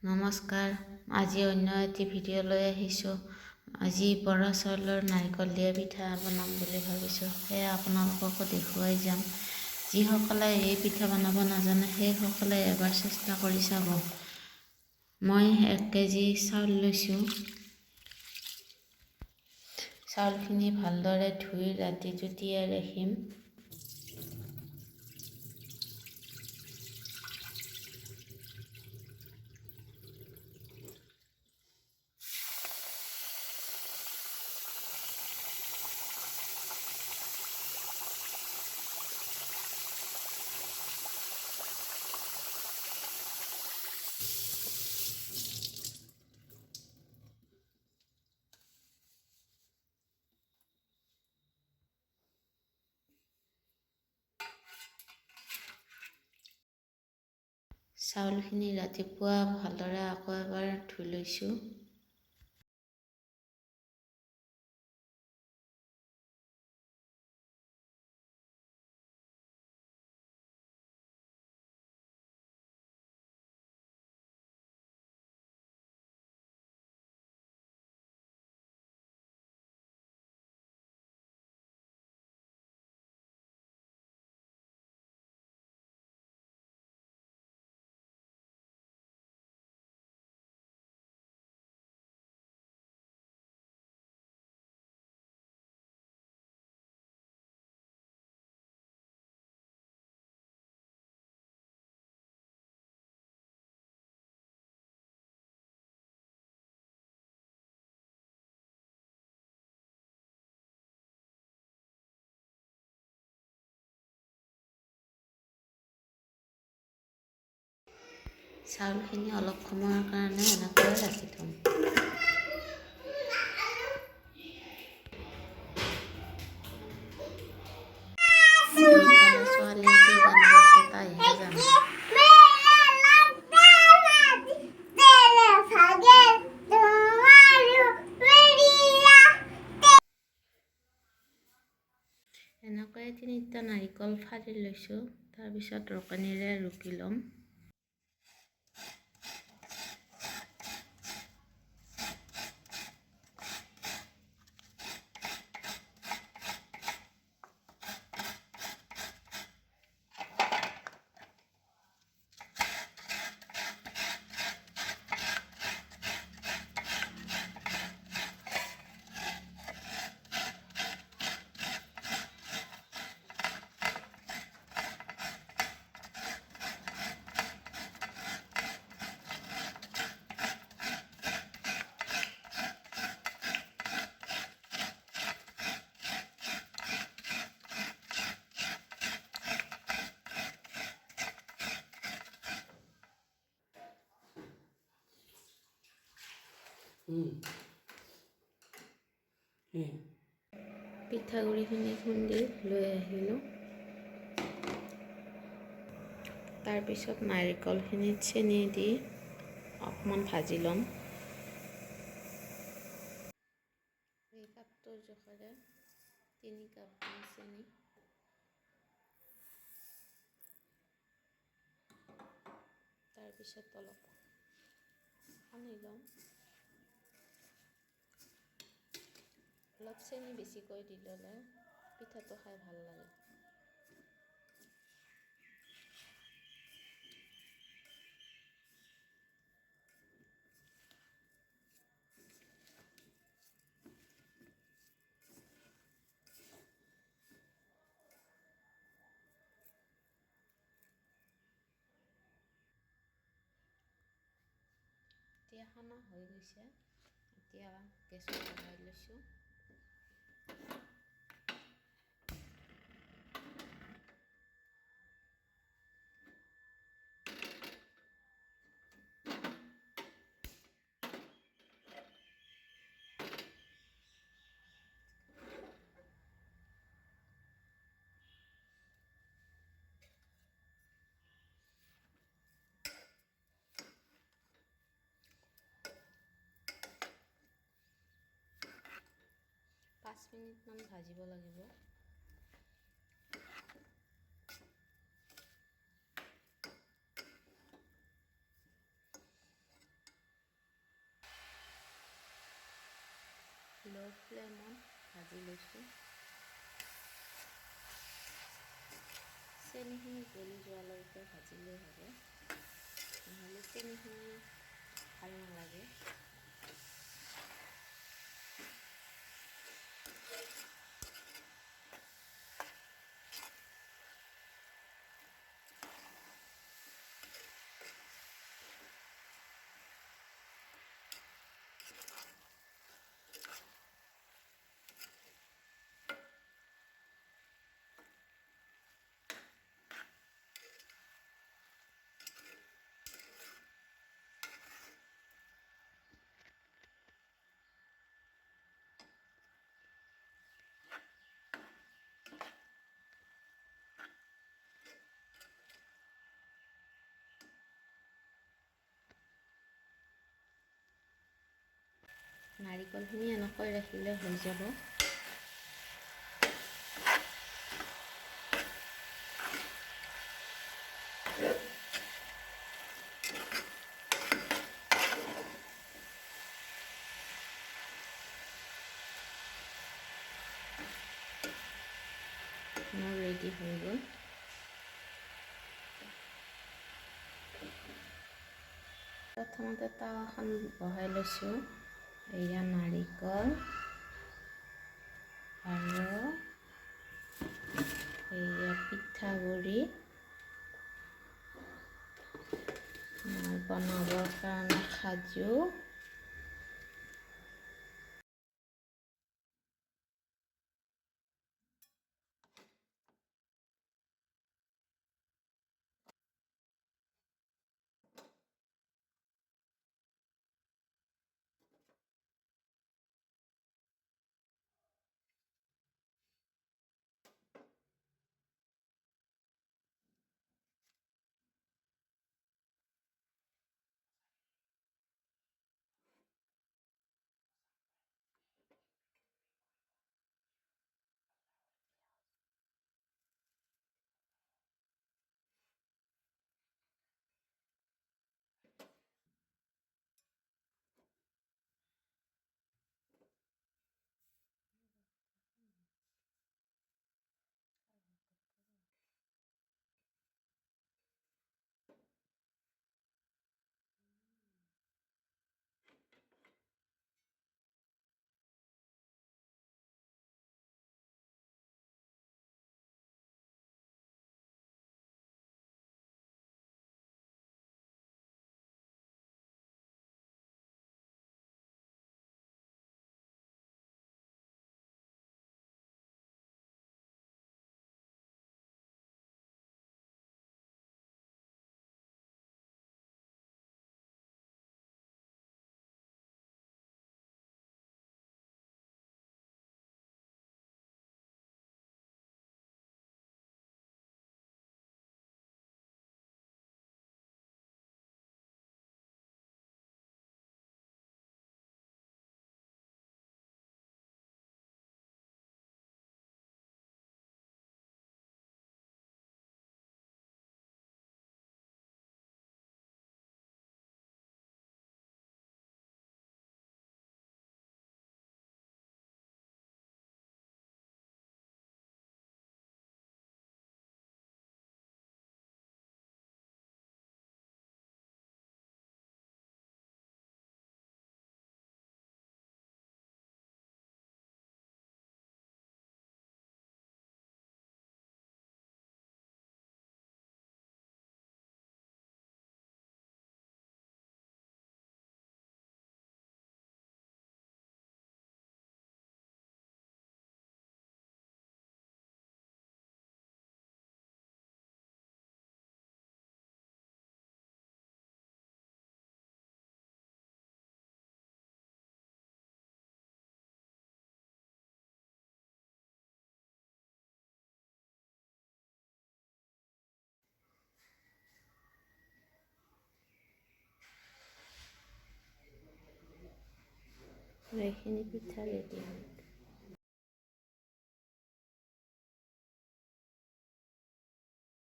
নমস্কাৰ, আজি অন্য এটি ভিডিঅ' লৈ আহিছোঁ। আজি বৰা চাউলৰ নাৰিকল দিয়া পিঠা বনাম বুলি ভাবিছোঁ। সেয়া আপোনালোককো দেখুৱাই যাম। যিসকলে এই পিঠা বনাব নাজানে সেইসকলে এবাৰ চেষ্টা কৰি চাব। মই 1 কেজি চাউল লৈছোঁ। চাউলখিনি ভালদৰে ধুই ৰাতিটো তিয়াই ৰাখিম। চাউলখিনি ৰাতিপুৱা ভালদৰে আকৌ এবাৰ ধুই লৈছোঁ। চাউলখিনি অলপ সময়ৰ কাৰণে এনেকৈ ৰাখি থ'ম। ছোৱালীয়ে কি গান গাইছে তাইহে জানে। এনেকৈ 3টা নাৰিকল ফালি লৈছোঁ। তাৰপিছত ৰুকনিৰে ৰুকি ল'ম। পিঠাগুড়িখিনি খুন্দি লৈ আহিলোঁ। তাৰপিছত নাৰিকলখিনিত চেনি দি অকণমান ভাজি ল'ম। এই কাপটোৰ জোখেৰে 3 কাপ চেনি। তাৰপিছত অলপ সানি ল'ম। অলপ চেনি বেছিকৈ দি ল'লে পিঠাটো খাই ভাল লাগে। এতিয়া সানা হৈ গৈছে। এতিয়া গেছটো লগাই লৈছোঁ। পাঁচ মিনিটমান ভাজিব লাগিব। ল' ফ্লেমত ভাজি লৈছোঁ। চেনিখিনি গলি যোৱালৈকে ভাজিলেই হ'ব, নহ'লে চেনিখিনি ভাল নালাগে। নাৰিকলখিনি এনেকৈ ৰাখিলে হৈ যাব। মোৰ ৰেডি হৈ গ'ল। প্ৰথমতে টাৱাখন বহাই লৈছোঁ। এয়া নাৰিকল আৰু এয়া পিঠাগুড়ি বনাবৰ কাৰণে কাজু, এইখিনি পিঠা ৰেডি।